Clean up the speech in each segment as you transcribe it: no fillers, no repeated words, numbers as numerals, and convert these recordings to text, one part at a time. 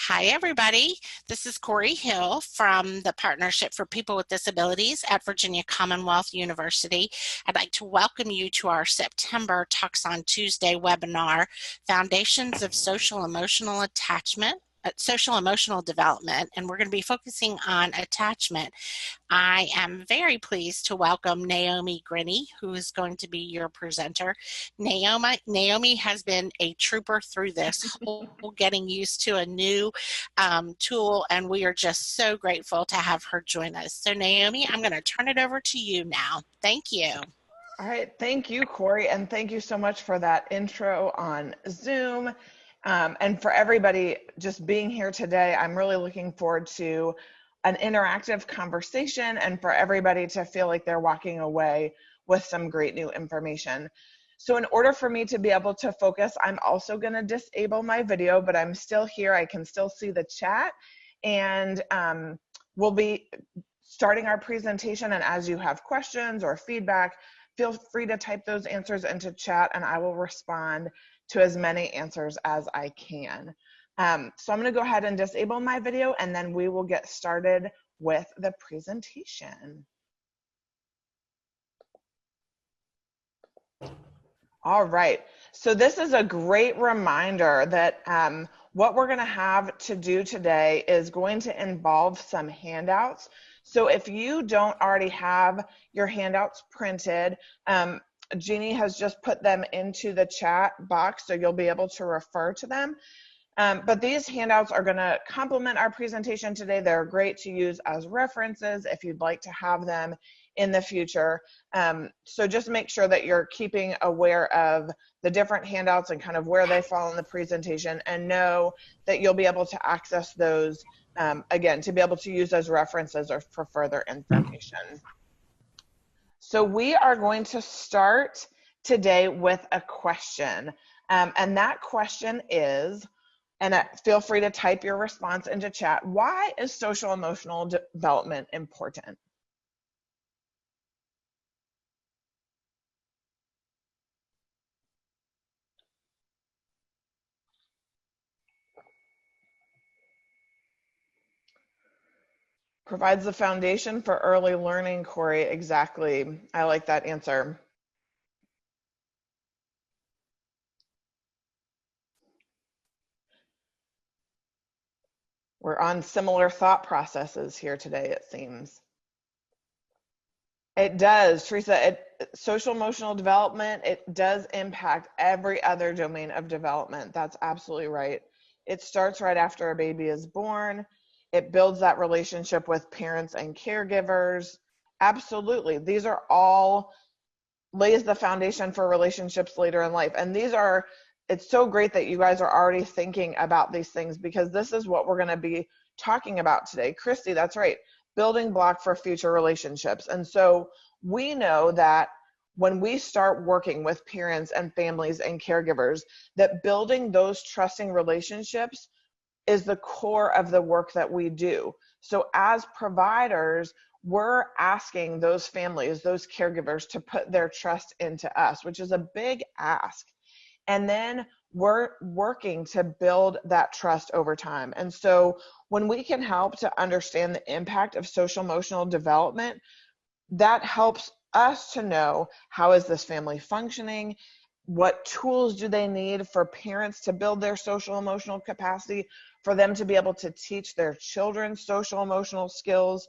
Hi, everybody. This is Corey Hill from the Partnership for People with Disabilities at Virginia Commonwealth University. I'd like to welcome you to our September Talks on Tuesday webinar, Foundations of Social Emotional Attachment, Social Emotional Development, and we're going to be focusing on attachment. I am very pleased to welcome Naomi Grinney, who is going to be your presenter. Naomi has been a trooper through this whole getting used to a new tool, and we are just so grateful to have her join us. So Naomi, I'm going to turn it over to you now. Thank you. All right, thank you, Corey, and thank you so much for that intro on Zoom. And for everybody just being here today, I'm really looking forward to an interactive conversation and for everybody to feel like they're walking away with some great new information. So in order for me to be able to focus, I'm also going to disable my video, but I'm still here. I can still see the chat, and we'll be starting our presentation. And as you have questions or feedback, feel free to type those answers into chat and I will respond to as many answers as I can. So I'm going to go ahead and disable my video and then we will get started with the presentation. All right, so this is a great reminder that what we're going to have to do today is going to involve some handouts. So if you don't already have your handouts printed, Jeannie has just put them into the chat box, so you'll be able to refer to them. But these handouts are going to complement our presentation today. They're great to use as references if you'd like to have them in the future. So just make sure that you're keeping aware of the different handouts and kind of where they fall in the presentation, and know that you'll be able to access those, again, to be able to use as references or for further information. So we are going to start today with a question. And that question is, and feel free to type your response into chat, why is social emotional development important? Provides the foundation for early learning, Corey. Exactly. I like that answer. We're on similar thought processes here today, it seems. It does, Teresa. Social emotional development, it does impact every other domain of development. That's absolutely right. It starts right after a baby is born. It builds that relationship with parents and caregivers. Absolutely. These are all lays the foundation for relationships later in life. And these are, it's so great that you guys are already thinking about these things, because this is what we're going to be talking about today. Christy, that's right. Building block for future relationships. And so we know that when we start working with parents and families and caregivers, that building those trusting relationships is the core of the work that we do. So as providers, we're asking those families, those caregivers, to put their trust into us, which is a big ask. And then we're working to build that trust over time. And so when we can help to understand the impact of social emotional development, that helps us to know, how is this family functioning? What tools do they need for parents to build their social emotional capacity, for them to be able to teach their children social emotional skills?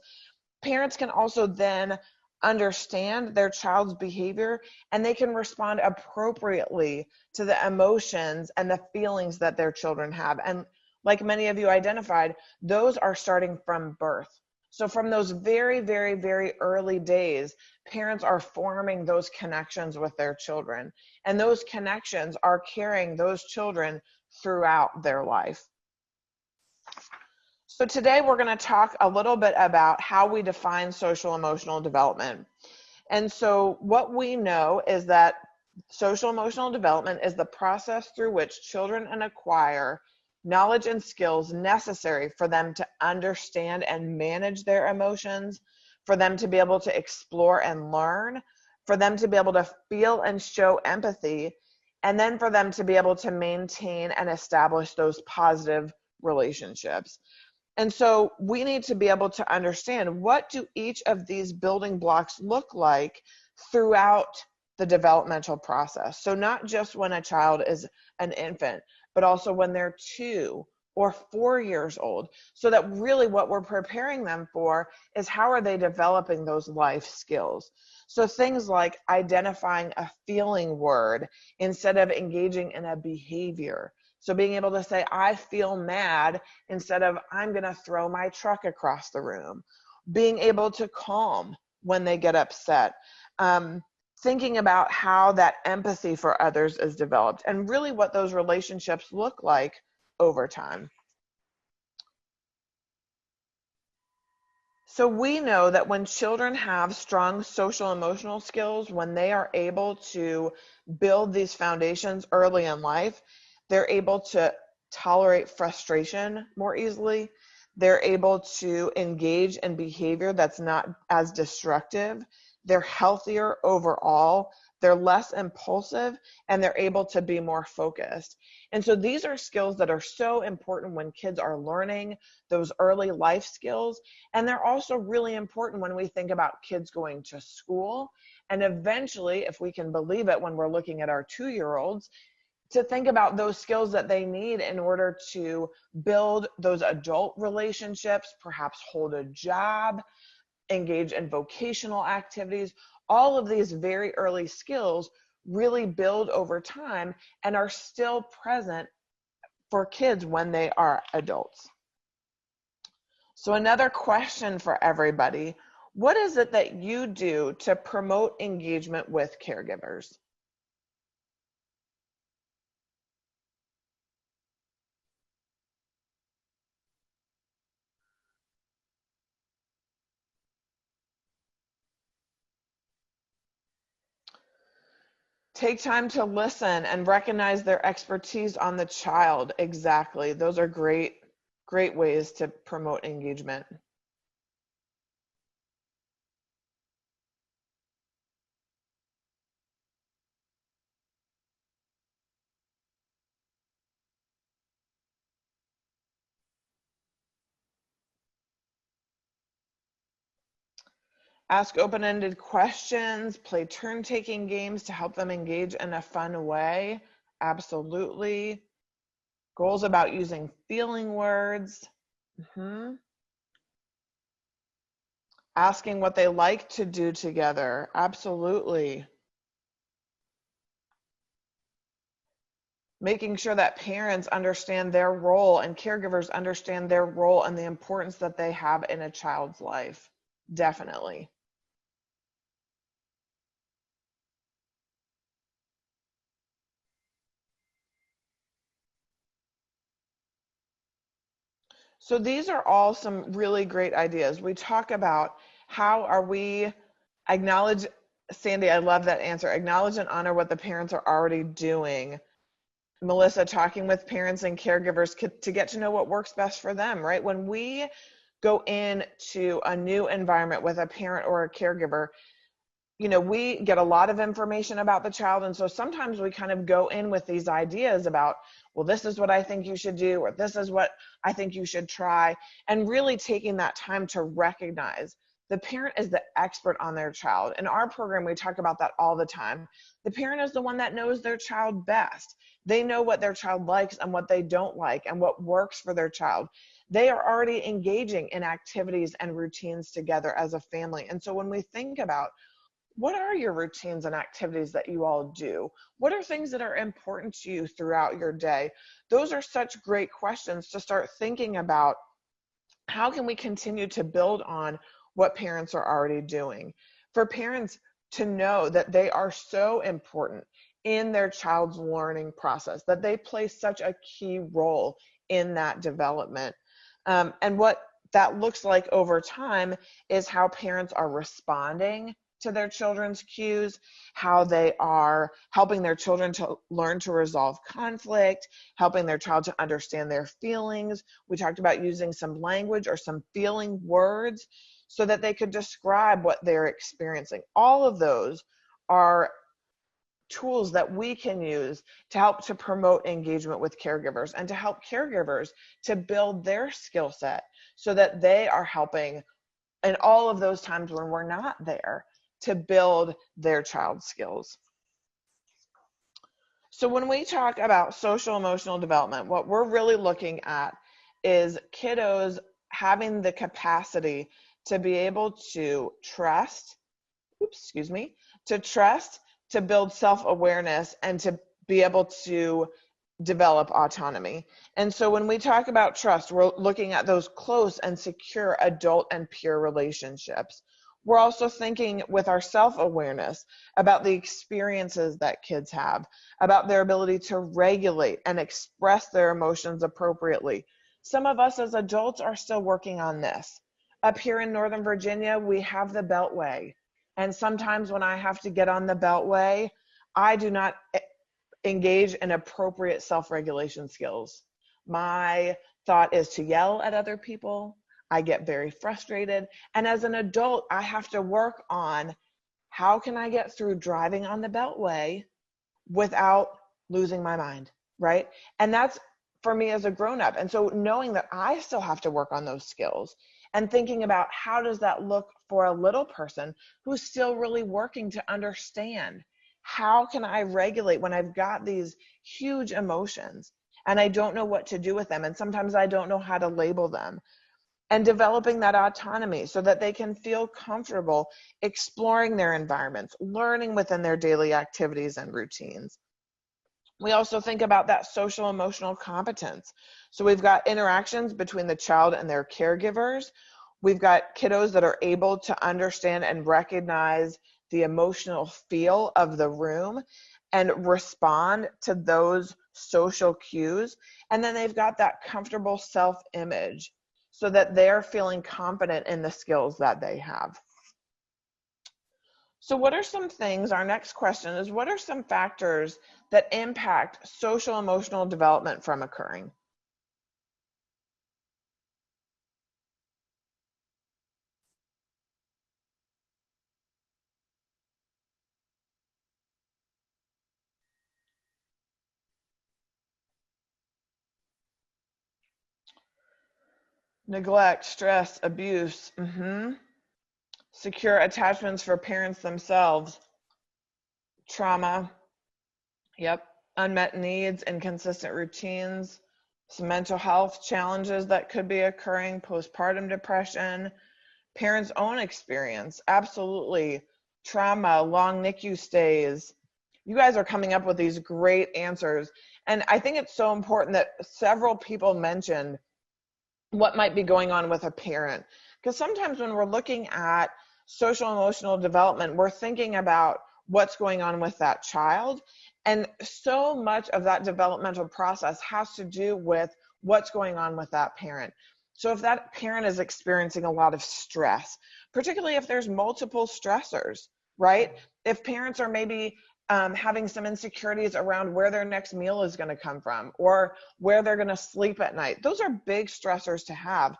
Parents can also then understand their child's behavior, and they can respond appropriately to the emotions and the feelings that their children have. And like many of you identified, those are starting from birth. So from those very, very, very early days, parents are forming those connections with their children, and those connections are carrying those children throughout their life. So today we're going to talk a little bit about how we define social emotional development. And so what we know is that social emotional development is the process through which children acquire knowledge and skills necessary for them to understand and manage their emotions, for them to be able to explore and learn, for them to be able to feel and show empathy, and then for them to be able to maintain and establish those positive relationships. And so we need to be able to understand, what do each of these building blocks look like throughout the developmental process. So not just when a child is an infant, but also when they're 2 or 4 years old, so that really what we're preparing them for is, how are they developing those life skills? So things like identifying a feeling word instead of engaging in a behavior. So being able to say, I feel mad, instead of I'm going to throw my truck across the room. Being able to calm when they get upset. Thinking about how that empathy for others is developed, and really what those relationships look like over time. So we know that when children have strong social emotional skills, when they are able to build these foundations early in life, they're able to tolerate frustration more easily. They're able to engage in behavior that's not as destructive. They're healthier overall. They're less impulsive, and they're able to be more focused. And so these are skills that are so important when kids are learning those early life skills. And they're also really important when we think about kids going to school. And eventually, if we can believe it, when we're looking at our 2-year-olds, to think about those skills that they need in order to build those adult relationships, perhaps hold a job, engage in vocational activities. All of these very early skills really build over time and are still present for kids when they are adults. So another question for everybody: what is it that you do to promote engagement with caregivers? Take time to listen and recognize their expertise on the child. Exactly. Those are great ways to promote engagement. Ask open-ended questions, play turn-taking games to help them engage in a fun way. Absolutely. Goals about using feeling words. Asking what they like to do together. Absolutely. Making sure that parents understand their role and caregivers understand their role and the importance that they have in a child's life. Definitely. So these are all some really great ideas. We talk about how are we acknowledge, Sandy, I love that answer. Acknowledge and honor what the parents are already doing. Melissa, talking with parents and caregivers to get to know what works best for them, right? When we go into a new environment with a parent or a caregiver, we get a lot of information about the child. And so sometimes we kind of go in with these ideas about, well, this is what I think you should do, or this is what I think you should try. And really taking that time to recognize the parent is the expert on their child. In our program, we talk about that all the time. The parent is the one that knows their child best. They know what their child likes and what they don't like and what works for their child. They are already engaging in activities and routines together as a family. And so when we think about, what are your routines and activities that you all do? What are things that are important to you throughout your day? Those are such great questions to start thinking about. How can we continue to build on what parents are already doing? For parents to know that they are so important in their child's learning process, that they play such a key role in that development. And what that looks like over time is how parents are responding to their children's cues, how they are helping their children to learn to resolve conflict, helping their child to understand their feelings. We talked about using some language or some feeling words so that they could describe what they're experiencing. All of those are tools that we can use to help to promote engagement with caregivers and to help caregivers to build their skill set so that they are helping in all of those times when we're not there to build their child's skills. So when we talk about social emotional development, what we're really looking at is kiddos having the capacity to be able to trust, to build self-awareness, and to be able to develop autonomy. And so when we talk about trust, we're looking at those close and secure adult and peer relationships. We're also thinking with our self-awareness about the experiences that kids have, about their ability to regulate and express their emotions appropriately. Some of us as adults are still working on this. Up here in Northern Virginia, we have the Beltway. And sometimes when I have to get on the Beltway, I do not engage in appropriate self-regulation skills. My thought is to yell at other people. I get very frustrated. And as an adult, I have to work on how can I get through driving on the Beltway without losing my mind, right? And that's for me as a grown-up. And so knowing that I still have to work on those skills and thinking about how does that look for a little person who's still really working to understand how can I regulate when I've got these huge emotions and I don't know what to do with them, and sometimes I don't know how to label them, and developing that autonomy so that they can feel comfortable exploring their environments, learning within their daily activities and routines. We also think about that social emotional competence. So we've got interactions between the child and their caregivers. We've got kiddos that are able to understand and recognize the emotional feel of the room and respond to those social cues. And then they've got that comfortable self-image so that they're feeling confident in the skills that they have. So what are some things, our next question is, what are some factors that impact social emotional development from occurring? Neglect, stress, abuse, secure attachments for parents themselves, trauma, unmet needs, inconsistent routines, some mental health challenges that could be occurring, postpartum depression, parents' own experience, absolutely, trauma, long NICU stays. You guys are coming up with these great answers. And I think it's so important that several people mentioned what might be going on with a parent. Because sometimes when we're looking at social emotional development, we're thinking about what's going on with that child. And so much of that developmental process has to do with what's going on with that parent. So if that parent is experiencing a lot of stress, particularly if there's multiple stressors, right? If parents are maybe having some insecurities around where their next meal is going to come from or where they're going to sleep at night, those are big stressors to have.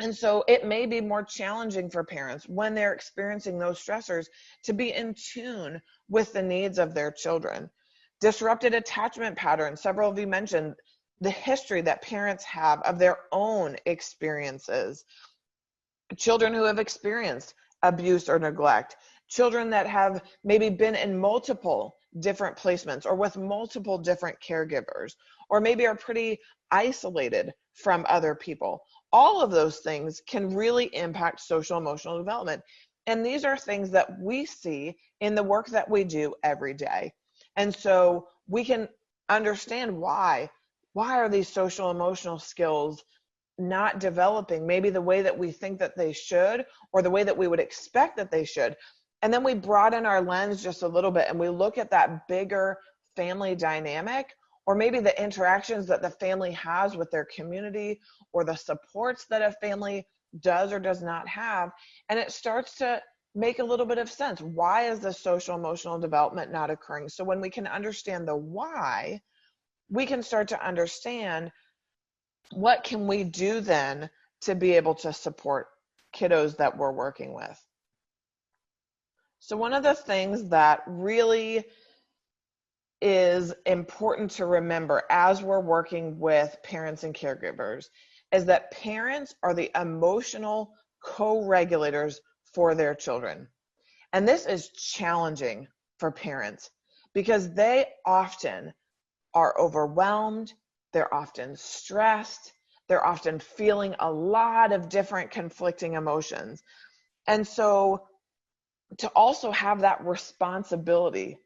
And so it may be more challenging for parents when they're experiencing those stressors to be in tune with the needs of their children. Disrupted attachment patterns, several of you mentioned the history that parents have of their own experiences. Children who have experienced abuse or neglect, children that have maybe been in multiple different placements or with multiple different caregivers, or maybe are pretty isolated from other people. All of those things can really impact social emotional development. And these are things that we see in the work that we do every day. And so we can understand why are these social emotional skills not developing maybe the way that we think that they should or the way that we would expect that they should. And then we broaden our lens just a little bit and we look at that bigger family dynamic, or maybe the interactions that the family has with their community or the supports that a family does or does not have. And it starts to make a little bit of sense. Why is the social emotional development not occurring? So when we can understand the why, we can start to understand what can we do then to be able to support kiddos that we're working with. So one of the things that really is important to remember as we're working with parents and caregivers is that parents are the emotional co-regulators for their children. And this is challenging for parents because they often are overwhelmed, they're often stressed, they're often feeling a lot of different conflicting emotions. And so to also have that responsibility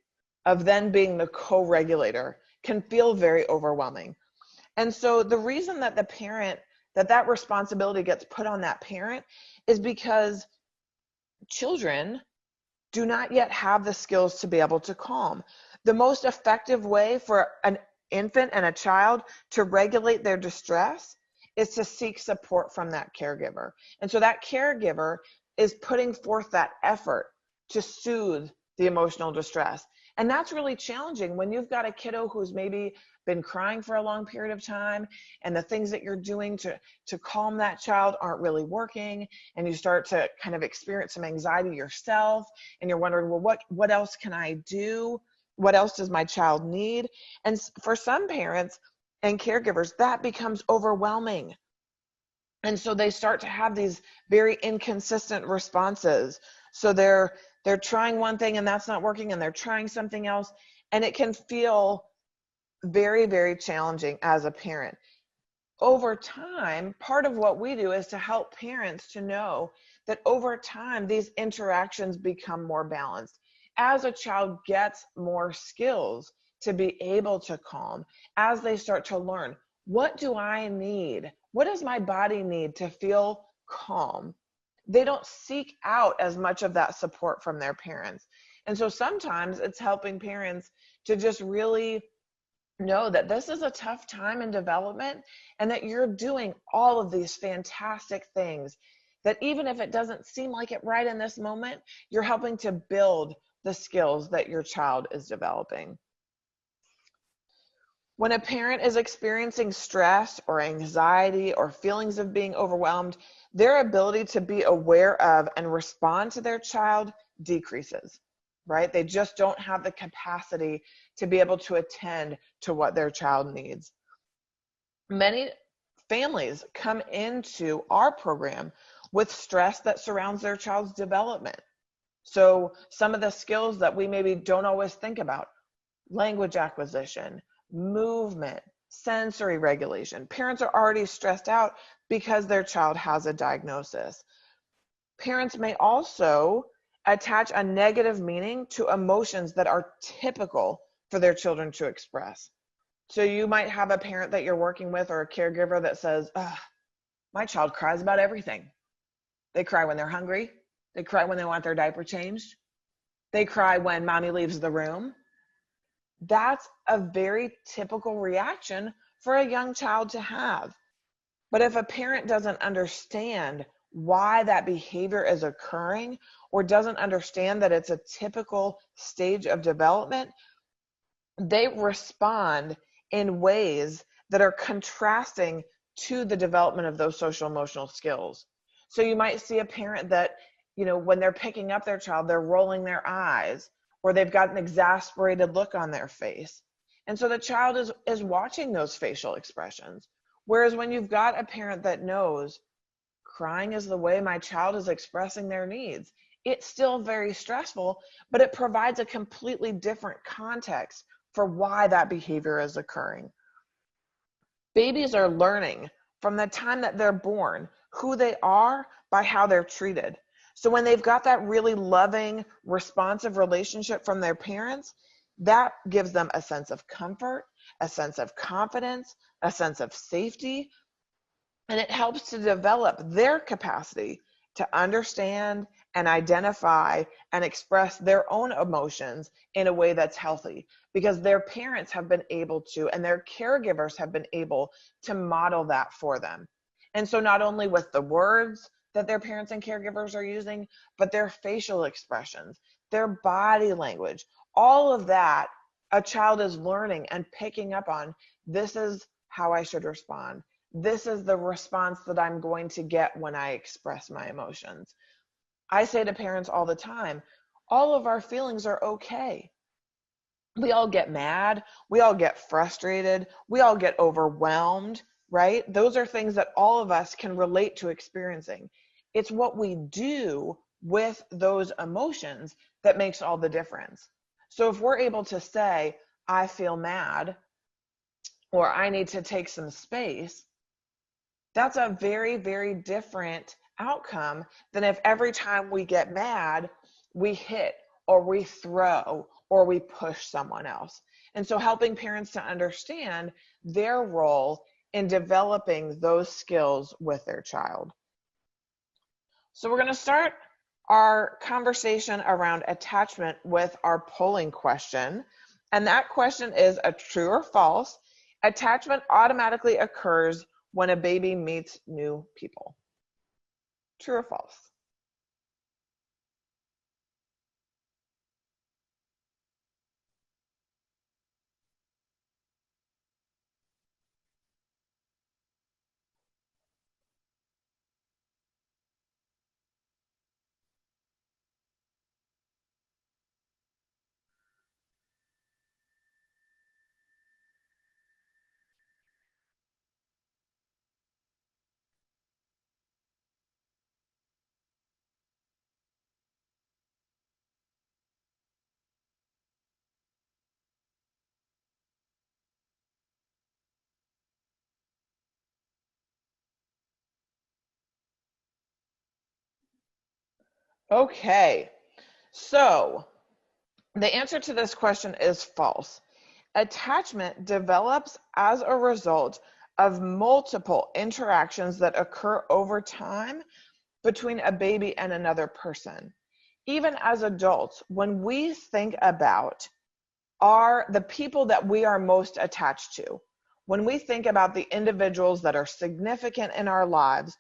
of then being the co-regulator can feel very overwhelming. And so the reason that that responsibility gets put on that parent is because children do not yet have the skills to be able to calm. The most effective way for an infant and a child to regulate their distress is to seek support from that caregiver. And so that caregiver is putting forth that effort to soothe the emotional distress. And that's really challenging when you've got a kiddo who's maybe been crying for a long period of time and the things that you're doing to calm that child aren't really working, and you start to kind of experience some anxiety yourself and you're wondering, well, what else can I do? What else does my child need? And for some parents and caregivers, that becomes overwhelming. And so they start to have these very inconsistent responses. So they're trying one thing and that's not working, and they're trying something else, and it can feel very, very challenging as a parent. Over time, part of what we do is to help parents to know that over time, these interactions become more balanced. As a child gets more skills to be able to calm, as they start to learn, what do I need? What does my body need to feel calm? They don't seek out as much of that support from their parents. And so sometimes it's helping parents to just really know that this is a tough time in development and that you're doing all of these fantastic things, that even if it doesn't seem like it right in this moment, you're helping to build the skills that your child is developing. When a parent is experiencing stress or anxiety or feelings of being overwhelmed, their ability to be aware of and respond to their child decreases, right? They just don't have the capacity to be able to attend to what their child needs. Many families come into our program with stress that surrounds their child's development. So some of the skills that we maybe don't always think about: language acquisition, movement, sensory regulation. Parents are already stressed out because their child has a diagnosis. Parents may also attach a negative meaning to emotions that are typical for their children to express. So you might have a parent that you're working with or a caregiver that says, my child cries about everything. They cry when they're hungry. They cry when they want their diaper changed. They cry when mommy leaves the room. That's a very typical reaction for a young child to have. But if a parent doesn't understand why that behavior is occurring, or doesn't understand that it's a typical stage of development, they respond in ways that are contrasting to the development of those social emotional skills. So you might see a parent that, when they're picking up their child, they're rolling their eyes, or they've got an exasperated look on their face. And so the child is watching those facial expressions. Whereas when you've got a parent that knows crying is the way my child is expressing their needs, it's still very stressful, but it provides a completely different context for why that behavior is occurring. Babies are learning from the time that they're born who they are by how they're treated. So when they've got that really loving, responsive relationship from their parents, that gives them a sense of comfort, a sense of confidence, a sense of safety, and it helps to develop their capacity to understand and identify and express their own emotions in a way that's healthy, because their parents have been able to, and their caregivers have been able to model that for them. And so not only with the words that their parents and caregivers are using, but their facial expressions, their body language, all of that, a child is learning and picking up on. This is how I should respond. This is the response that I'm going to get when I express my emotions. I say to parents all the time, All of our feelings are okay. We all get mad, we all get frustrated, we all get overwhelmed, right? Those are things that all of us can relate to experiencing. It's what we do with those emotions that makes all the difference. So if we're able to say, I feel mad, or I need to take some space, that's a very, very different outcome than if every time we get mad, we hit or we throw or we push someone else. And so helping parents to understand their role in developing those skills with their child. So we're going to start our conversation around attachment with our polling question. And that question is a true or false. Attachment automatically occurs when a baby meets new people. True or false? Okay, so the answer to this question is false. Attachment develops as a result of multiple interactions that occur over time between a baby and another person. Even as adults, when we think about the people that we are most attached to, when we think about the individuals that are significant in our lives,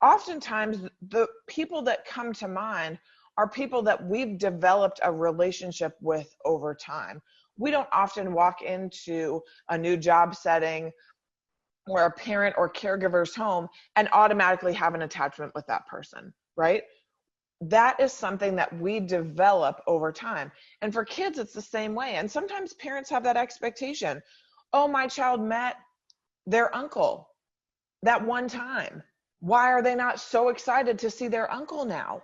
oftentimes the people that come to mind are people that we've developed a relationship with over time. We don't often walk into a new job setting or a parent or caregiver's home and automatically have an attachment with that person, right? That is something that we develop over time. And for kids, it's the same way. And sometimes parents have that expectation. Oh, my child met their uncle that one time. Why are they not so excited to see their uncle now?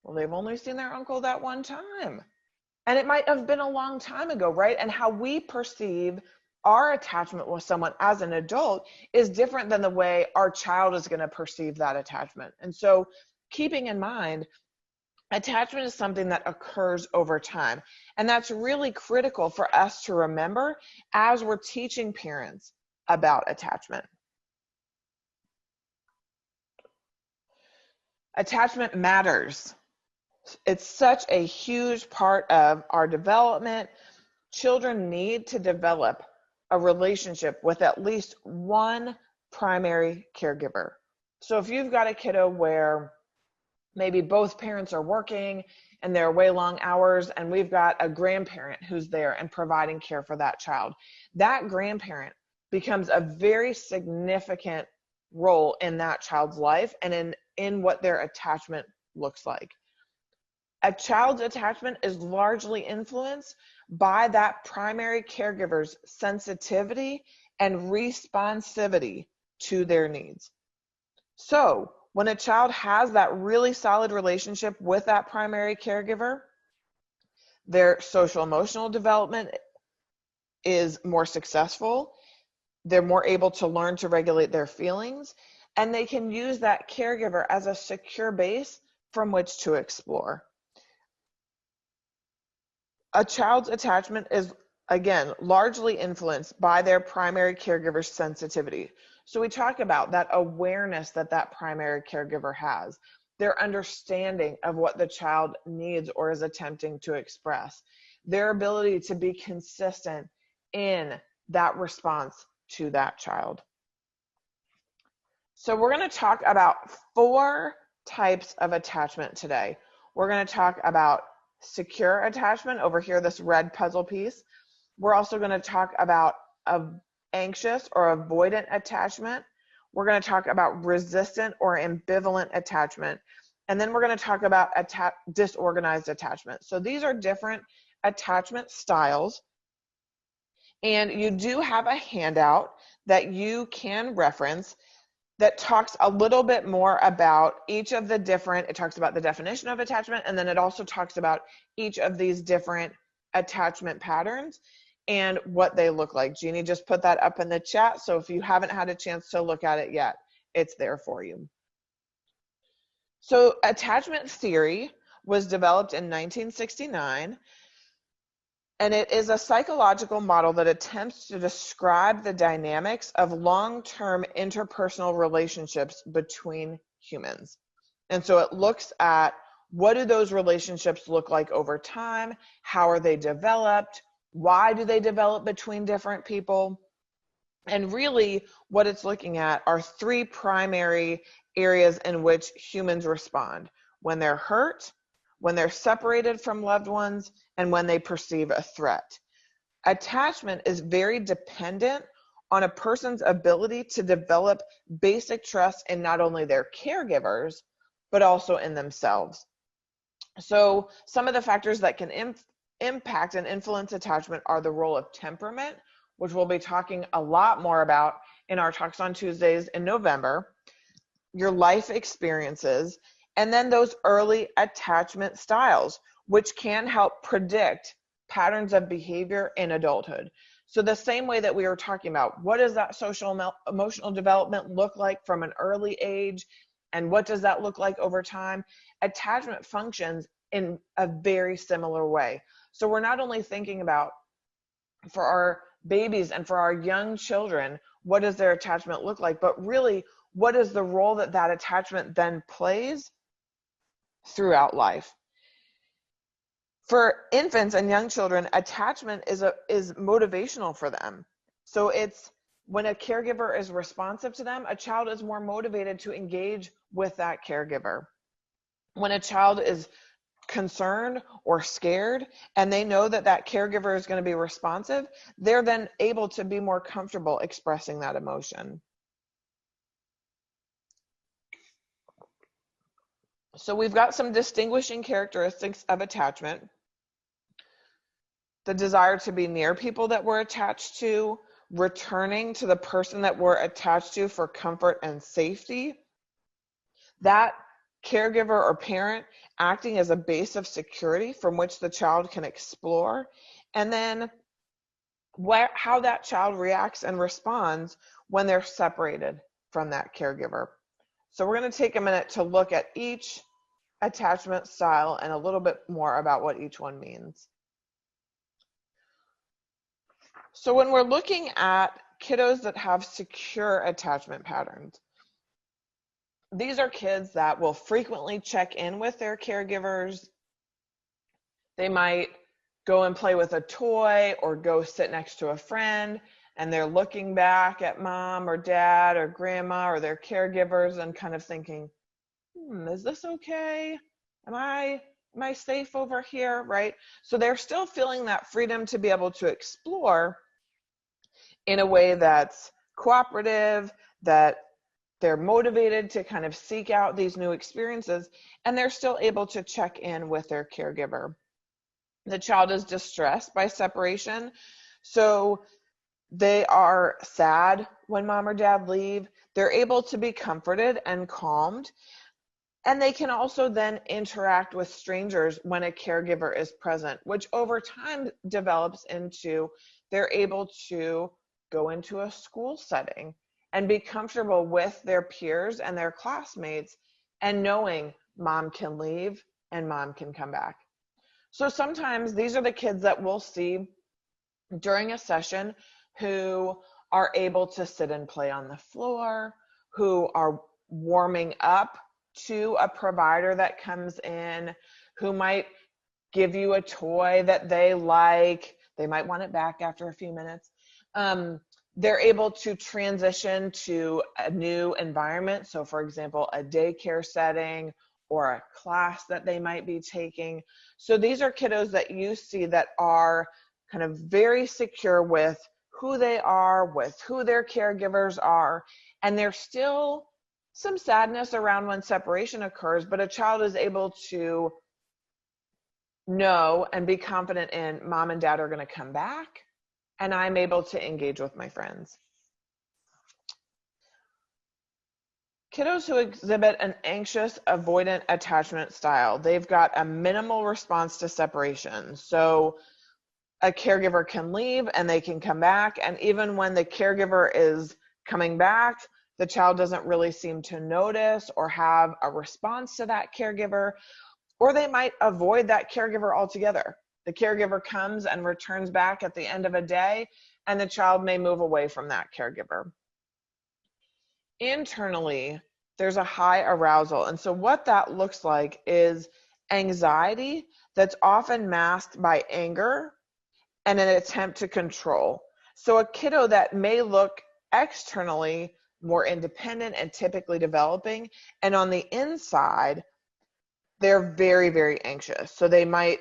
Well, they've only seen their uncle that one time. And it might have been a long time ago, right? And how we perceive our attachment with someone as an adult is different than the way our child is going to perceive that attachment. And so keeping in mind, attachment is something that occurs over time. And that's really critical for us to remember as we're teaching parents about attachment. Attachment matters. It's such a huge part of our development. Children need to develop a relationship with at least one primary caregiver. So if you've got a kiddo where maybe both parents are working and they're away long hours, and we've got a grandparent who's there and providing care for that child, that grandparent becomes a very significant role in that child's life and in what their attachment looks like. A child's attachment is largely influenced by that primary caregiver's sensitivity and responsivity to their needs. So when a child has that really solid relationship with that primary caregiver, their social emotional development is more successful. They're more able to learn to regulate their feelings, and they can use that caregiver as a secure base from which to explore. A child's attachment is, again, largely influenced by their primary caregiver's sensitivity. So we talk about that awareness that that primary caregiver has, their understanding of what the child needs or is attempting to express, their ability to be consistent in that response to that child. So we're going to talk about 4 types of attachment today. We're going to talk about secure attachment over here, this red puzzle piece. We're also going to talk about anxious or avoidant attachment. We're going to talk about resistant or ambivalent attachment. And then we're going to talk about disorganized attachment. So these are different attachment styles. And you do have a handout that you can reference that talks a little bit more about each of the different, it talks about the definition of attachment, and then it also talks about each of these different attachment patterns and what they look like. Jeannie just put that up in the chat, so if you haven't had a chance to look at it yet, it's there for you. So attachment theory was developed in 1969, and it is a psychological model that attempts to describe the dynamics of long-term interpersonal relationships between humans. And so it looks at what do those relationships look like over time? How are they developed? Why do they develop between different people? And really what it's looking at are three primary areas in which humans respond: when they're hurt, when they're separated from loved ones, and when they perceive a threat. Attachment is very dependent on a person's ability to develop basic trust in not only their caregivers, but also in themselves. So some of the factors that can impact and influence attachment are the role of temperament, which we'll be talking a lot more about in our Talks on Tuesdays in November, your life experiences, and then those early attachment styles, which can help predict patterns of behavior in adulthood. So the same way that we were talking about, what does that social emotional development look like from an early age, and what does that look like over time? Attachment functions in a very similar way. So we're not only thinking about, for our babies and for our young children, what does their attachment look like, but really, what is the role that that attachment then plays throughout life? For infants and young children, attachment is motivational for them. So it's when a caregiver is responsive to them, a child is more motivated to engage with that caregiver. When a child is concerned or scared and they know that that caregiver is going to be responsive, they're then able to be more comfortable expressing that emotion. So we've got some distinguishing characteristics of attachment: the desire to be near people that we're attached to, returning to the person that we're attached to for comfort and safety, that caregiver or parent acting as a base of security from which the child can explore, and then how that child reacts and responds when they're separated from that caregiver. So we're going to take a minute to look at each attachment style and a little bit more about what each one means. So when we're looking at kiddos that have secure attachment patterns, these are kids that will frequently check in with their caregivers. They might go and play with a toy or go sit next to a friend, and they're looking back at mom or dad or grandma or their caregivers and kind of thinking, is this okay? Am I safe over here, right? So they're still feeling that freedom to be able to explore in a way that's cooperative, that they're motivated to kind of seek out these new experiences, and they're still able to check in with their caregiver. The child is distressed by separation, so they are sad when mom or dad leave. They're able to be comforted and calmed, and they can also then interact with strangers when a caregiver is present, which over time develops into they're able to go into a school setting and be comfortable with their peers and their classmates and knowing mom can leave and mom can come back. So sometimes these are the kids that we'll see during a session who are able to sit and play on the floor, who are warming up to a provider that comes in, who might give you a toy that they like. They might want it back after a few minutes. They're able to transition to a new environment. So for example, a daycare setting or a class that they might be taking. So these are kiddos that you see that are kind of very secure with who they are, with who their caregivers are, and they're still some sadness around when separation occurs, but a child is able to know and be confident in mom and dad are going to come back, and I'm able to engage with my friends. Kiddos who exhibit an anxious, avoidant attachment style, they've got a minimal response to separation. So a caregiver can leave and they can come back, and even when the caregiver is coming back, the child doesn't really seem to notice or have a response to that caregiver, or they might avoid that caregiver altogether. The caregiver comes and returns back at the end of a day, and the child may move away from that caregiver. Internally, there's a high arousal. And so what that looks like is anxiety that's often masked by anger and an attempt to control. So a kiddo that may look externally more independent and typically developing, and on the inside, they're very, very anxious. So they might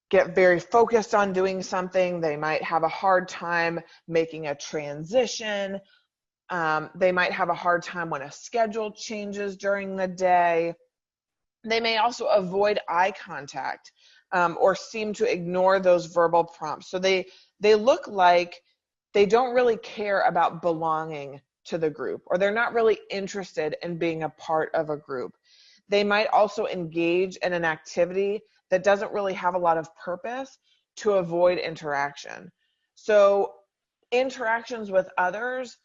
get very focused on doing something. They might have a hard time making a transition. They might have a hard time when a schedule changes during the day. They may also avoid eye contact or seem to ignore those verbal prompts. So they look like they don't really care about belonging to the group, or they're not really interested in being a part of a group. They might also engage in an activity that doesn't really have a lot of purpose to avoid interaction. So interactions with others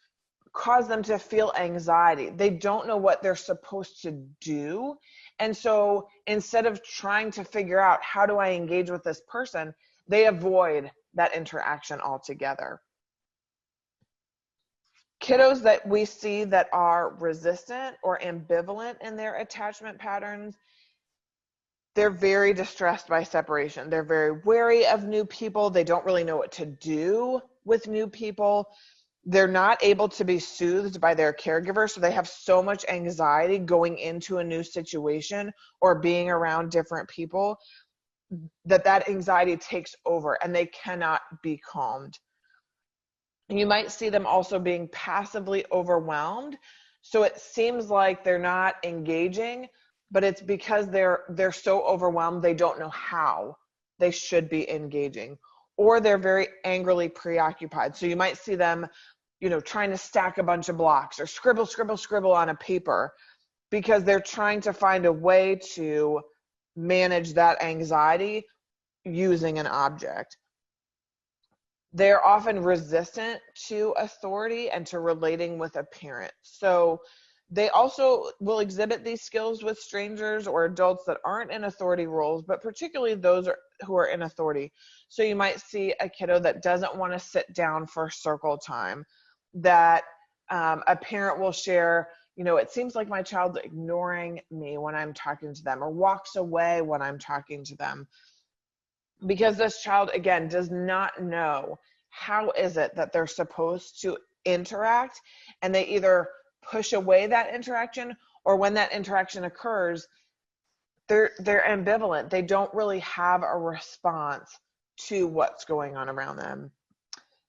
cause them to feel anxiety. They don't know what they're supposed to do. And so instead of trying to figure out how do I engage with this person, they avoid that interaction altogether. Kiddos that we see that are resistant or ambivalent in their attachment patterns, they're very distressed by separation. They're very wary of new people. They don't really know what to do with new people. They're not able to be soothed by their caregiver, so they have so much anxiety going into a new situation or being around different people that anxiety takes over and they cannot be calmed. You might see them also being passively overwhelmed. So it seems like they're not engaging, but it's because they're so overwhelmed they don't know how they should be engaging, or they're very angrily preoccupied. So you might see them, trying to stack a bunch of blocks or scribble on a paper because they're trying to find a way to manage that anxiety using an object. They're often resistant to authority and to relating with a parent. So they also will exhibit these skills with strangers or adults that aren't in authority roles, but particularly those who are in authority. So you might see a kiddo that doesn't want to sit down for circle time, that a parent will share, it seems like my child's ignoring me when I'm talking to them, or walks away when I'm talking to them. Because this child, again, does not know how is it that they're supposed to interact, and they either push away that interaction, or when that interaction occurs, they're ambivalent. They don't really have a response to what's going on around them.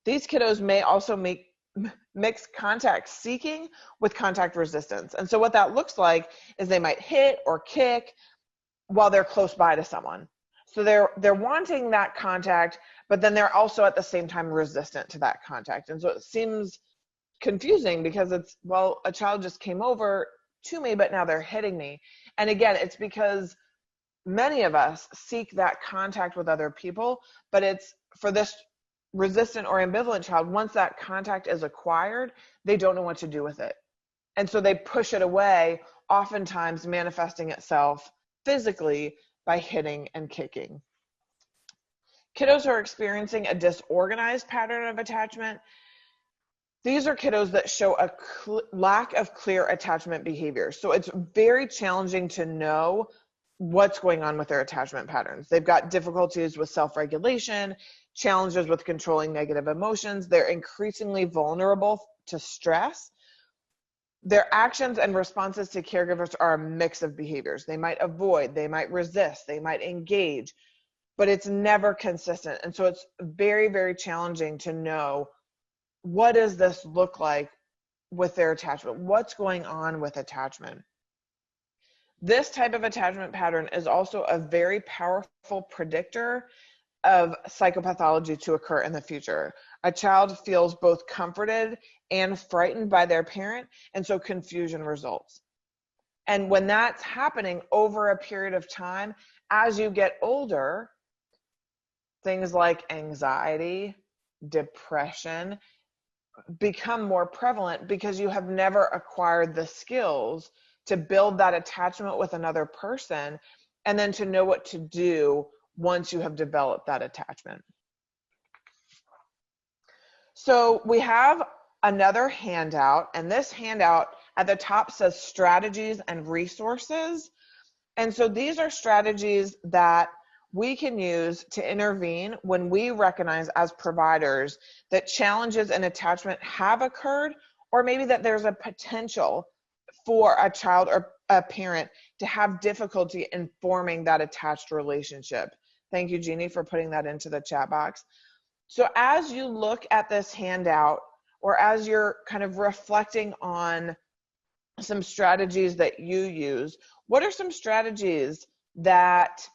These kiddos may also mix contact seeking with contact resistance. And so what that looks like is they might hit or kick while they're close by to someone. So they're wanting that contact, but then they're also at the same time resistant to that contact. And so it seems confusing because it's, well, a child just came over to me, but now they're hitting me. And again, it's because many of us seek that contact with other people, but it's for this resistant or ambivalent child, once that contact is acquired, they don't know what to do with it. And so they push it away, oftentimes manifesting itself physically by hitting and kicking. Kiddos who are experiencing a disorganized pattern of attachment, these are kiddos that show a lack of clear attachment behavior. So it's very challenging to know what's going on with their attachment patterns. They've got difficulties with self-regulation, challenges with controlling negative emotions. They're increasingly vulnerable to stress. Their actions and responses to caregivers are a mix of behaviors. They might avoid, they might resist, they might engage, but it's never consistent. And so it's very, very challenging to know, what does this look like with their attachment? What's going on with attachment? This type of attachment pattern is also a very powerful predictor of psychopathology to occur in the future. A child feels both comforted and frightened by their parent, and so confusion results. And when that's happening over a period of time, as you get older, things like anxiety, depression become more prevalent because you have never acquired the skills to build that attachment with another person and then to know what to do once you have developed that attachment. So we have another handout, and this handout at the top says strategies and resources. And so these are strategies that we can use to intervene when we recognize as providers that challenges in attachment have occurred, or maybe that there's a potential for a child or a parent to have difficulty in forming that attached relationship. Thank you, Jeannie, for putting that into the chat box. So as you look at this handout, or as you're kind of reflecting on some strategies that you use, what are some strategies that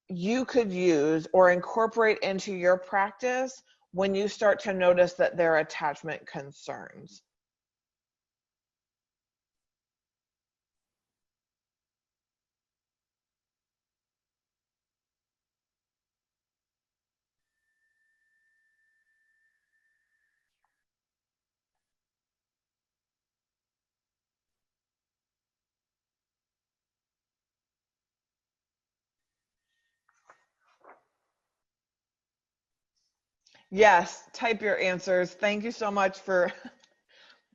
you could use or incorporate into your practice when you start to notice that there are attachment concerns? Yes, type your answers. Thank you so much for,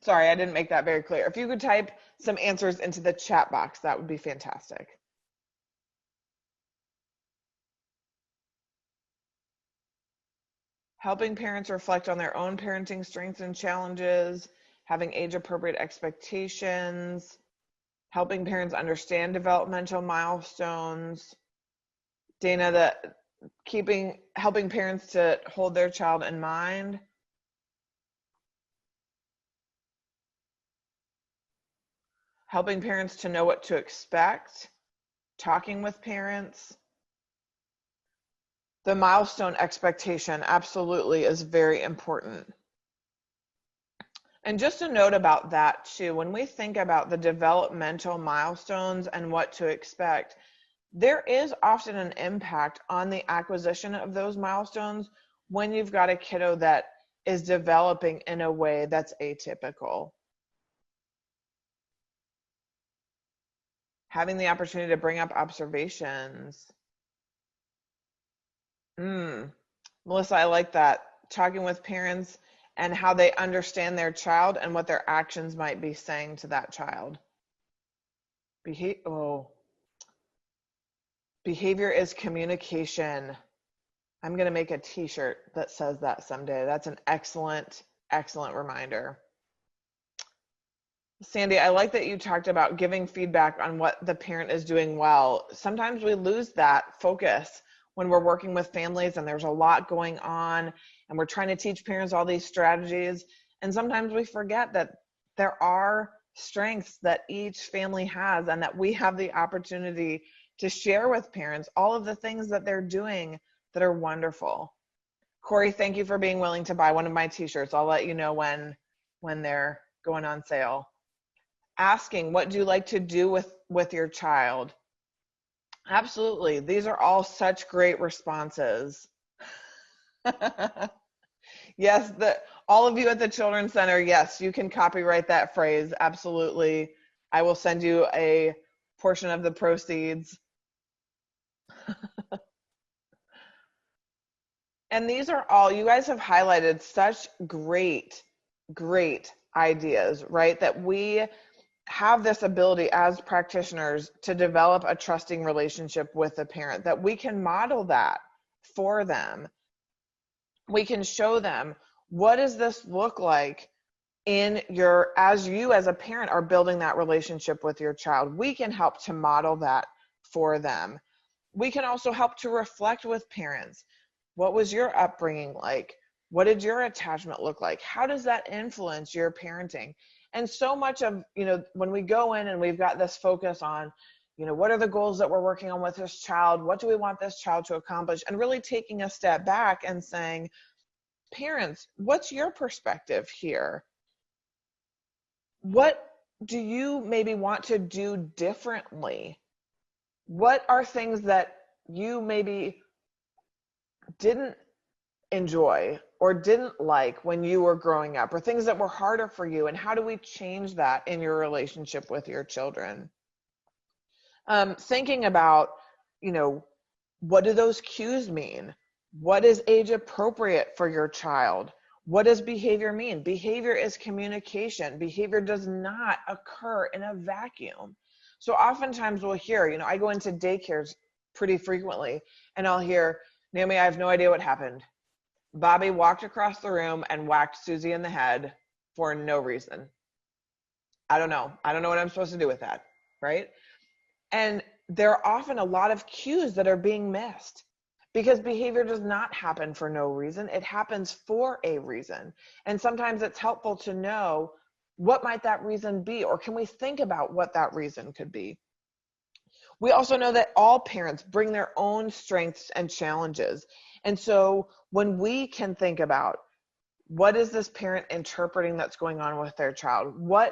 sorry, I didn't make that very clear. If you could type some answers into the chat box, that would be fantastic. Helping parents reflect on their own parenting strengths and challenges, having age-appropriate expectations, helping parents understand developmental milestones. Dana, helping parents to hold their child in mind. Helping parents to know what to expect, talking with parents. The milestone expectation absolutely is very important. And just a note about that too, when we think about the developmental milestones and what to expect, there is often an impact on the acquisition of those milestones when you've got a kiddo that is developing in a way that's atypical. Having the opportunity to bring up observations. Melissa, I like that. Talking with parents and how they understand their child and what their actions might be saying to that child. Behavior is communication. I'm going to make a t-shirt that says that someday. That's an excellent, excellent reminder. Sandy, I like that you talked about giving feedback on what the parent is doing well. Sometimes we lose that focus when we're working with families and there's a lot going on and we're trying to teach parents all these strategies. And sometimes we forget that there are strengths that each family has and that we have the opportunity to share with parents all of the things that they're doing that are wonderful. Corey, thank you for being willing to buy one of my t-shirts. I'll let you know when they're going on sale. Asking, what do you like to do with your child? Absolutely. These are all such great responses. Yes, all of you at the Children's Center, yes, you can copyright that phrase. Absolutely. I will send you a portion of the proceeds. And these are all, you guys have highlighted such great, great ideas, right? That we have this ability as practitioners to develop a trusting relationship with a parent, that we can model that for them. We can show them, what does this look like as you as a parent are building that relationship with your child? We can help to model that for them. We can also help to reflect with parents. What was your upbringing like? What did your attachment look like? How does that influence your parenting? And so much of, when we go in and we've got this focus on, what are the goals that we're working on with this child? What do we want this child to accomplish? And really taking a step back and saying, parents, what's your perspective here? What do you maybe want to do differently? What are things that you maybe didn't enjoy or didn't like when you were growing up, or things that were harder for you, and how do we change that in your relationship with your children? Thinking about, what do those cues mean? What is age appropriate for your child? What does behavior mean? Behavior is communication. Behavior does not occur in a vacuum. So oftentimes we'll hear, I go into daycares pretty frequently, and I'll hear, Naomi, I have no idea what happened. Bobby walked across the room and whacked Susie in the head for no reason. I don't know. I don't know what I'm supposed to do with that, right? And there are often a lot of cues that are being missed, because behavior does not happen for no reason. It happens for a reason. And sometimes it's helpful to know, what might that reason be? Or can we think about what that reason could be? We also know that all parents bring their own strengths and challenges. And so when we can think about, what is this parent interpreting that's going on with their child? Where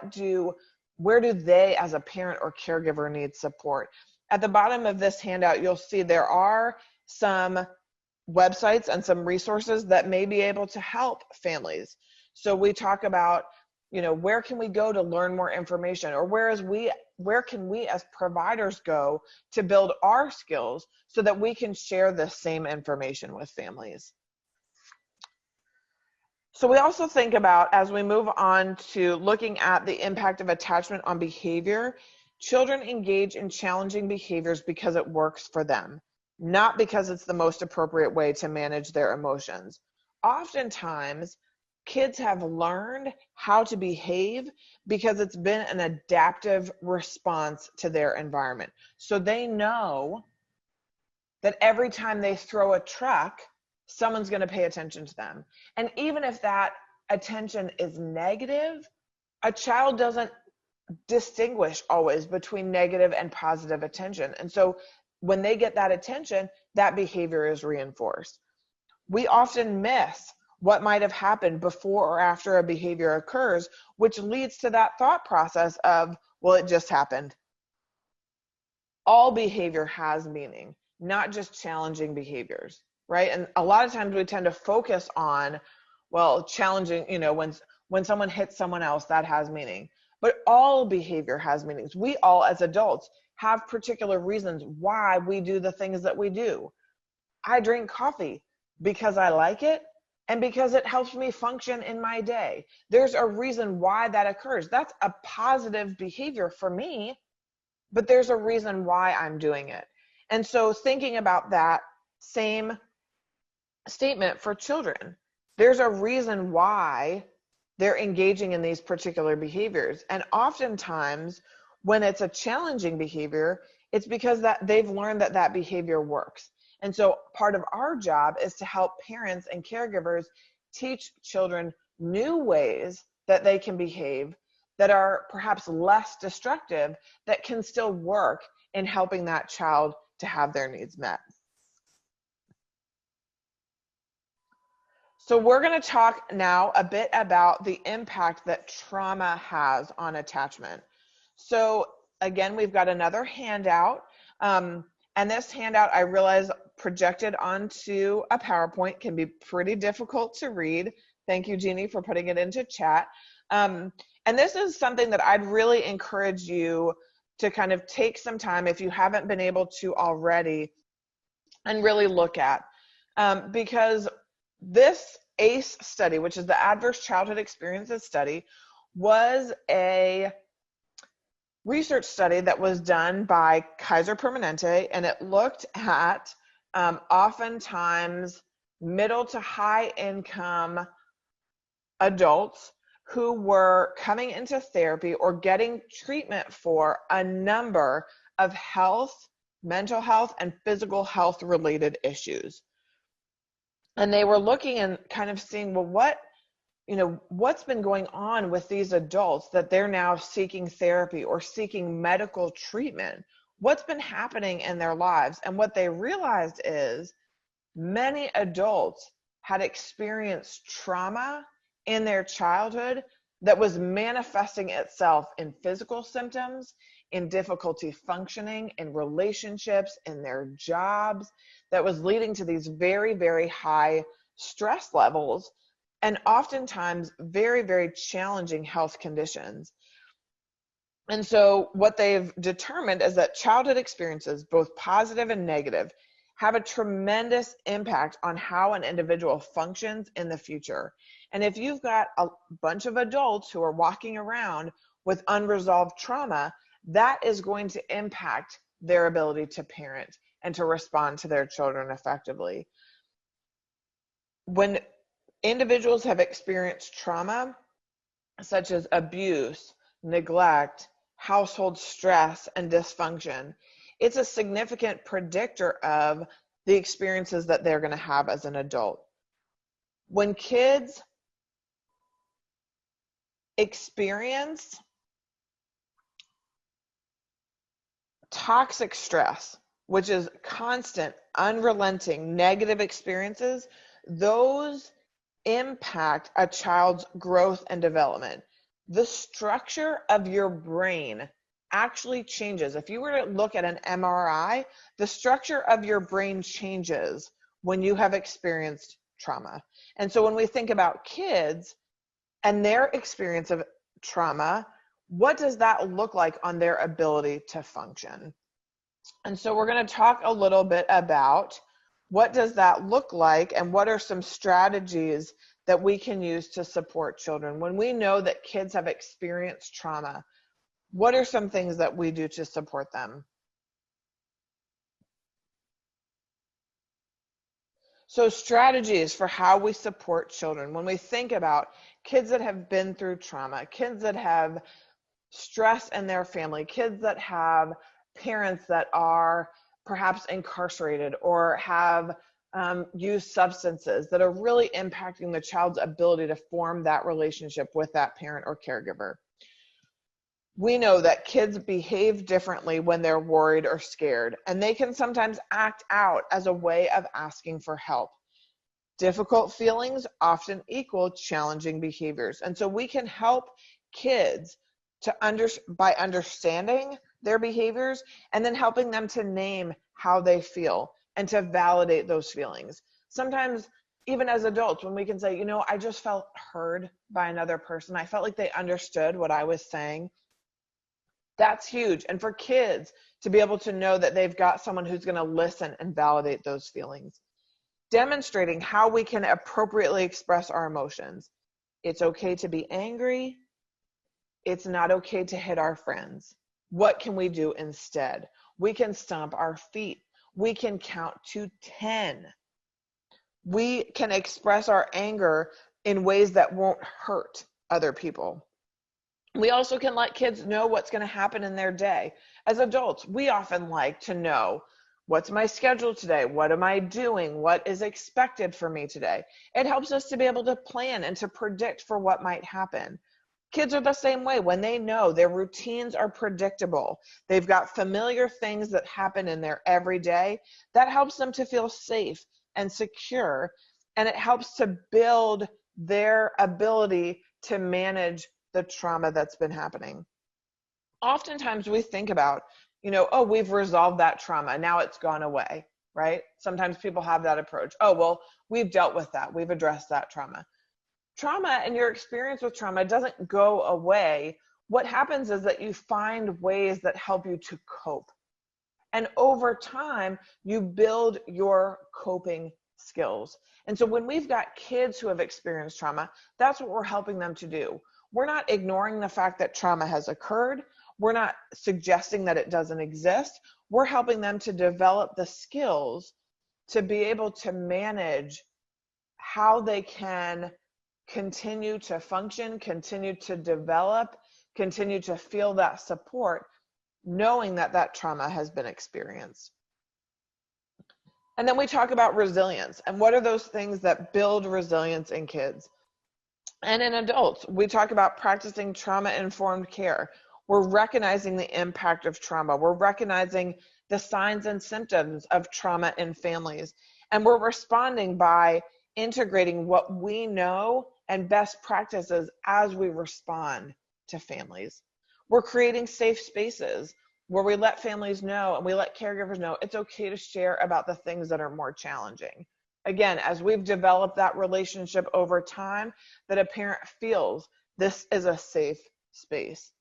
do they as a parent or caregiver need support? At the bottom of this handout, you'll see there are some websites and some resources that may be able to help families. So we talk about, where can we go to learn more information? Or where can we as providers go to build our skills so that we can share this same information with families? So we also think about, as we move on to looking at the impact of attachment on behavior, children engage in challenging behaviors because it works for them, not because it's the most appropriate way to manage their emotions. Oftentimes, kids have learned how to behave because it's been an adaptive response to their environment. So they know that every time they throw a truck, someone's going to pay attention to them. And even if that attention is negative, a child doesn't distinguish always between negative and positive attention. And so when they get that attention, that behavior is reinforced. We often miss what might have happened before or after a behavior occurs, which leads to that thought process of, well, it just happened. All behavior has meaning, not just challenging behaviors, right? And a lot of times we tend to focus on, well, challenging, when someone hits someone else, that has meaning. But all behavior has meanings. We all, as adults, have particular reasons why we do the things that we do. I drink coffee because I like it and because it helps me function in my day. There's a reason why that occurs. That's a positive behavior for me, but there's a reason why I'm doing it. And so thinking about that same statement for children, there's a reason why they're engaging in these particular behaviors. And oftentimes when it's a challenging behavior, it's because that they've learned that behavior works. And so part of our job is to help parents and caregivers teach children new ways that they can behave that are perhaps less destructive, that can still work in helping that child to have their needs met. So we're going to talk now a bit about the impact that trauma has on attachment. So again, we've got another handout. And this handout, I realize, projected onto a PowerPoint can be pretty difficult to read. Thank you, Jeannie, for putting it into chat. And this is something that I'd really encourage you to kind of take some time, if you haven't been able to already, and really look at. Because this ACE study, which is the Adverse Childhood Experiences Study, was a research study that was done by Kaiser Permanente, and it looked at oftentimes middle to high income adults who were coming into therapy or getting treatment for a number of health, mental health, and physical health related issues. And they were looking and kind of seeing, well, what's been going on with these adults that they're now seeking therapy or seeking medical treatment? What's been happening in their lives? And what they realized is many adults had experienced trauma in their childhood that was manifesting itself in physical symptoms, in difficulty functioning, in relationships, in their jobs, that was leading to these very, very high stress levels and oftentimes very, very challenging health conditions. And so what they've determined is that childhood experiences, both positive and negative, have a tremendous impact on how an individual functions in the future. And if you've got a bunch of adults who are walking around with unresolved trauma, that is going to impact their ability to parent and to respond to their children effectively. When individuals have experienced trauma, such as abuse, neglect, household stress, and dysfunction, it's a significant predictor of the experiences that they're going to have as an adult. When kids experience toxic stress, which is constant, unrelenting, negative experiences, those impact a child's growth and development. The structure of your brain actually changes. If you were to look at an MRI, the structure of your brain changes when you have experienced trauma. And so when we think about kids and their experience of trauma, what does that look like on their ability to function? And so we're going to talk a little bit about what does that look like and what are some strategies that we can use to support children. When we know that kids have experienced trauma, what are some things that we do to support them? So strategies for how we support children. When we think about kids that have been through trauma, kids that have stress in their family, kids that have parents that are perhaps incarcerated or have used substances that are really impacting the child's ability to form that relationship with that parent or caregiver. We know that kids behave differently when they're worried or scared, and they can sometimes act out as a way of asking for help. Difficult feelings often equal challenging behaviors. And so we can help kids by understanding their behaviors and then helping them to name how they feel and to validate those feelings. Sometimes even as adults, when we can say, I just felt heard by another person. I felt like they understood what I was saying. That's huge. And for kids to be able to know that they've got someone who's going to listen and validate those feelings. Demonstrating how we can appropriately express our emotions. It's okay to be angry. It's not okay to hit our friends. What can we do instead? We can stomp our feet. We can count to 10. We can express our anger in ways that won't hurt other people. We also can let kids know what's going to happen in their day. As adults, we often like to know, what's my schedule today? What am I doing? What is expected for me today? It helps us to be able to plan and to predict for what might happen. Kids are the same way. When they know their routines are predictable, they've got familiar things that happen in their everyday, that helps them to feel safe and secure, and it helps to build their ability to manage the trauma that's been happening. Oftentimes we think about, we've resolved that trauma, now it's gone away, right? Sometimes people have that approach. Oh, well, we've dealt with that. We've addressed that trauma. Trauma and your experience with trauma doesn't go away. What happens is that you find ways that help you to cope. And over time, you build your coping skills. And so when we've got kids who have experienced trauma, that's what we're helping them to do. We're not ignoring the fact that trauma has occurred. We're not suggesting that it doesn't exist. We're helping them to develop the skills to be able to manage how they can continue to function, continue to develop, continue to feel that support, knowing that that trauma has been experienced. And then we talk about resilience and what are those things that build resilience in kids. And in adults, we talk about practicing trauma-informed care. We're recognizing the impact of trauma. We're recognizing the signs and symptoms of trauma in families. And we're responding by integrating what we know and best practices as we respond to families. We're creating safe spaces where we let families know and we let caregivers know it's okay to share about the things that are more challenging. Again, as we've developed that relationship over time, that a parent feels this is a safe space.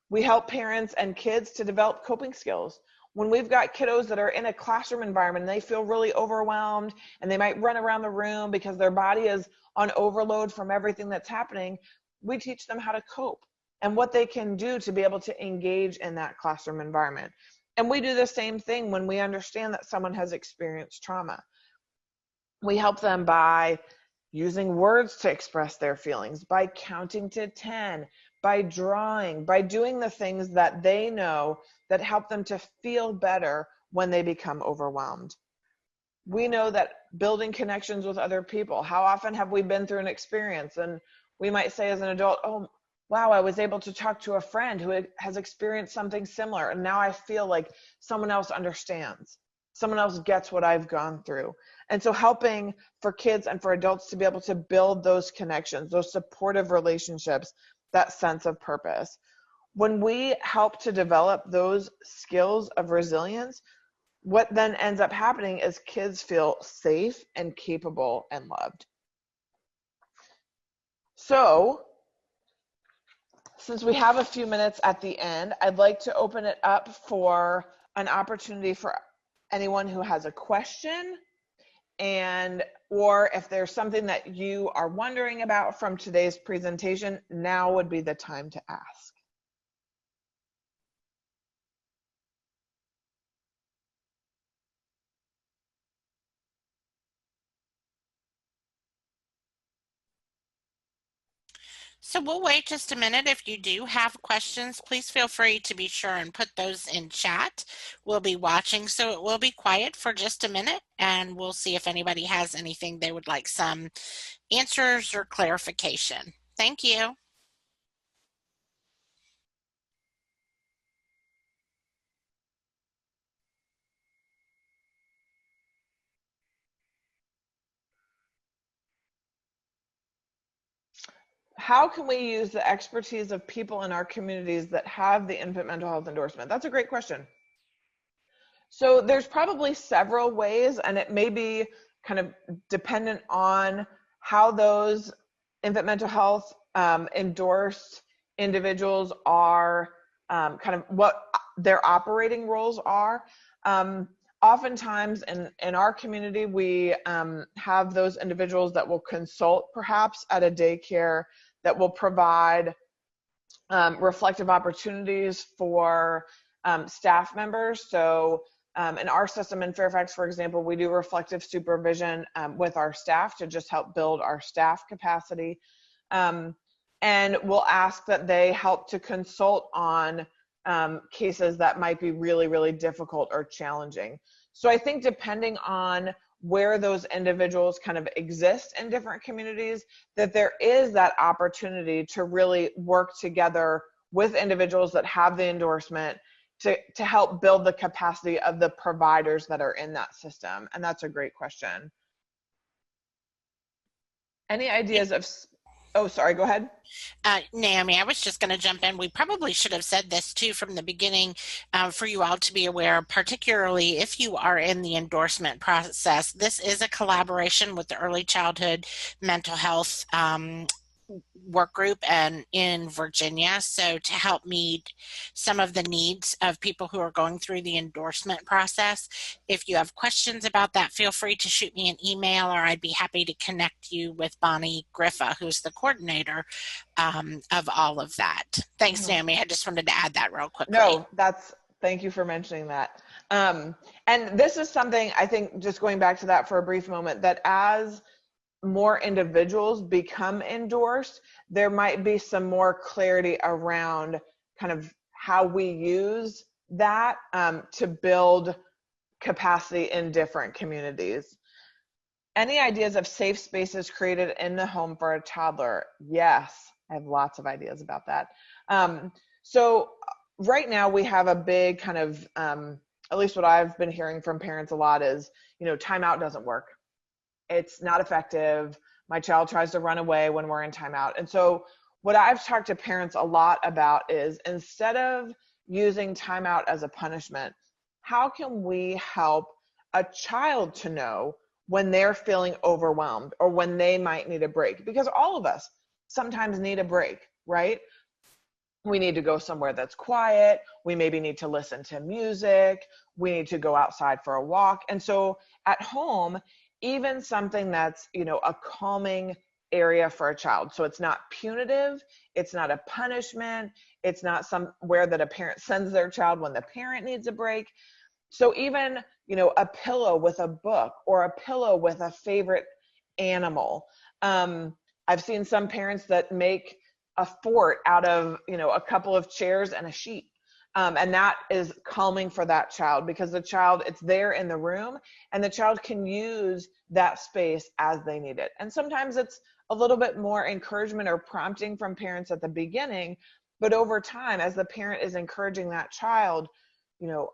We help parents and kids to develop coping skills. When we've got kiddos that are in a classroom environment and they feel really overwhelmed and they might run around the room because their body is on overload from everything that's happening, we teach them how to cope and what they can do to be able to engage in that classroom environment. And we do the same thing when we understand that someone has experienced trauma. We help them by using words to express their feelings, by counting to 10, by drawing, by doing the things that they know that help them to feel better when they become overwhelmed. We know that building connections with other people, how often have we been through an experience and we might say as an adult, oh, wow, I was able to talk to a friend who has experienced something similar, and now I feel like someone else understands. Someone else gets what I've gone through. And so helping for kids and for adults to be able to build those connections, those supportive relationships, that sense of purpose. When we help to develop those skills of resilience, what then ends up happening is kids feel safe and capable and loved. So, since we have a few minutes at the end, I'd like to open it up for an opportunity for anyone who has a question, and or if there's something that you are wondering about from today's presentation, now would be the time to ask. So we'll wait just a minute. If you do have questions, please feel free to be sure and put those in chat. We'll be watching, so it will be quiet for just a minute, and we'll see if anybody has anything they would like some answers or clarification. Thank you. How can we use the expertise of people in our communities that have the infant mental health endorsement? That's a great question. So there's probably several ways, and it may be kind of dependent on how those infant mental health endorsed individuals are, kind of what their operating roles are. Oftentimes in our community, we have those individuals that will consult perhaps at a daycare, that will provide reflective opportunities for staff members. So in our system in Fairfax, for example, we do reflective supervision with our staff to just help build our staff capacity. And we'll ask that they help to consult on cases that might be really, really difficult or challenging. So I think depending on where those individuals kind of exist in different communities, that there is that opportunity to really work together with individuals that have the endorsement to help build the capacity of the providers that are in that system. And that's a great question. Any ideas of, oh, sorry, go ahead. Naomi, I was just going to jump in. We probably should have said this too from the beginning for you all to be aware, particularly if you are in the endorsement process. This is a collaboration with the Early Childhood Mental Health work group and in Virginia, so to help meet some of the needs of people who are going through the endorsement process. If you have questions about that, feel free to shoot me an email, or I'd be happy to connect you with Bonnie Griffa, who's the coordinator of all of that. Thanks, Naomi. I just wanted to add that real quickly. No, thank you for mentioning that. And this is something, I think, just going back to that for a brief moment, that as more individuals become endorsed, there might be some more clarity around kind of how we use that to build capacity in different communities. Any ideas of safe spaces created in the home for a toddler? Yes, I have lots of ideas about that. So right now we have a big kind of, at least what I've been hearing from parents a lot is, timeout doesn't work. It's not effective. My child tries to run away when we're in timeout. And so what I've talked to parents a lot about is, instead of using timeout as a punishment, how can we help a child to know when they're feeling overwhelmed or when they might need a break? Because all of us sometimes need a break, right? We need to go somewhere that's quiet. We maybe need to listen to music. We need to go outside for a walk. And so at home, even something that's, a calming area for a child. So it's not punitive. It's not a punishment. It's not somewhere that a parent sends their child when the parent needs a break. So even, a pillow with a book or a pillow with a favorite animal. I've seen some parents that make a fort out of, a couple of chairs and a sheet. And that is calming for that child, because the child, it's there in the room and the child can use that space as they need it. And sometimes it's a little bit more encouragement or prompting from parents at the beginning, but over time, as the parent is encouraging that child,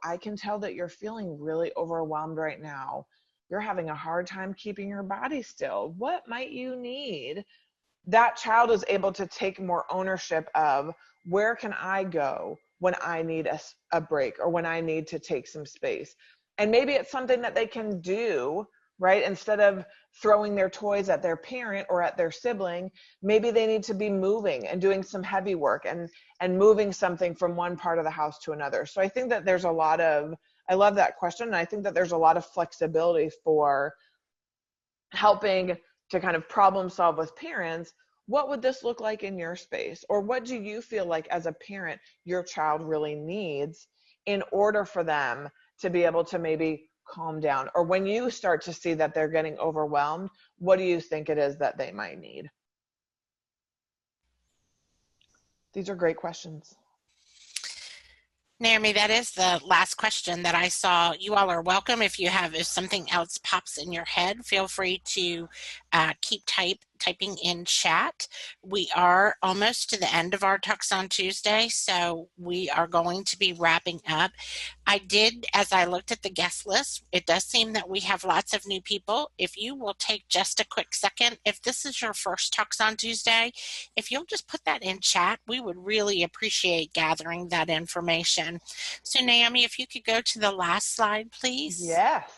I can tell that you're feeling really overwhelmed right now. You're having a hard time keeping your body still. What might you need? That child is able to take more ownership of, where can I go when I need a break or when I need to take some space? And maybe it's something that they can do, right? Instead of throwing their toys at their parent or at their sibling, maybe they need to be moving and doing some heavy work and moving something from one part of the house to another. So I think that there's I love that question. And I think that there's a lot of flexibility for helping to kind of problem solve with parents. What would this look like in your space? Or what do you feel like as a parent your child really needs in order for them to be able to maybe calm down? Or when you start to see that they're getting overwhelmed, what do you think it is that they might need? These are great questions. Naomi, that is the last question that I saw. You all are welcome. If something else pops in your head, feel free to keep typing in chat. We are almost to the end of our Talks on Tuesday, so we are going to be wrapping up. As I looked at the guest list, it does seem that we have lots of new people. If you will take just a quick second, if this is your first Talks on Tuesday, if you'll just put that in chat, we would really appreciate gathering that information. So Naomi, if you could go to the last slide, please. Yes.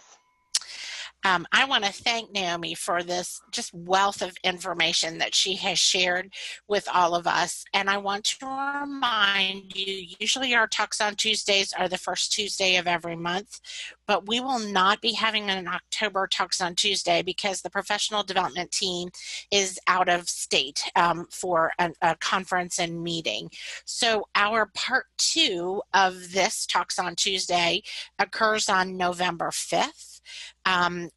I want to thank Naomi for this just wealth of information that she has shared with all of us. And I want to remind you, usually our Talks on Tuesdays are the first Tuesday of every month, but we will not be having an October Talks on Tuesday because the professional development team is out of state for a conference and meeting. So our part 2 of this Talks on Tuesday occurs on November 5th.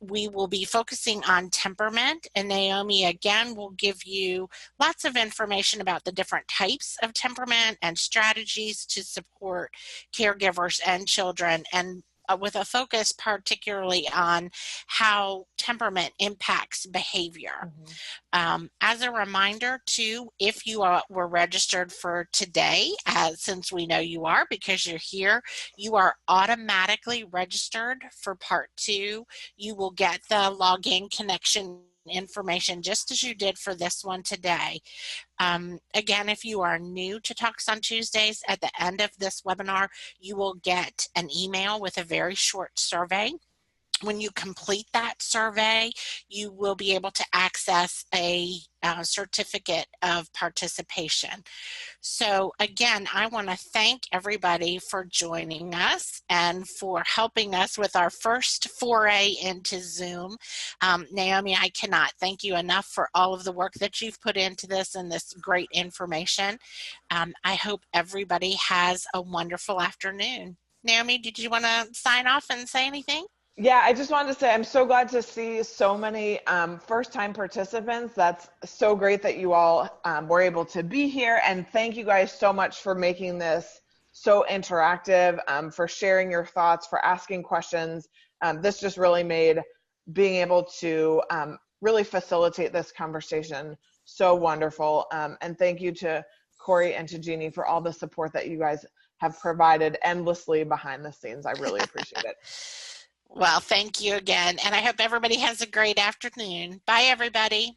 We will be focusing on temperament, and Naomi again will give you lots of information about the different types of temperament and strategies to support caregivers and children, and with a focus particularly on how temperament impacts behavior. As a reminder too, if you were registered for today, since we know you are because you're here, you are automatically registered for part 2. You will get the login connection information just as you did for this one today. Again, if you are new to Talks on Tuesdays, at the end of this webinar, you will get an email with a very short survey. When you complete that survey, you will be able to access a certificate of participation. So again, I want to thank everybody for joining us and for helping us with our first foray into Zoom. Naomi, I cannot thank you enough for all of the work that you've put into this and this great information. I hope everybody has a wonderful afternoon. Naomi, did you want to sign off and say anything? Yeah, I just wanted to say I'm so glad to see so many first-time participants. That's so great that you all were able to be here. And thank you guys so much for making this so interactive, for sharing your thoughts, for asking questions. This just really made being able to really facilitate this conversation so wonderful. And thank you to Corey and to Jeannie for all the support that you guys have provided endlessly behind the scenes. I really appreciate it. Well, thank you again. And I hope everybody has a great afternoon. Bye, everybody.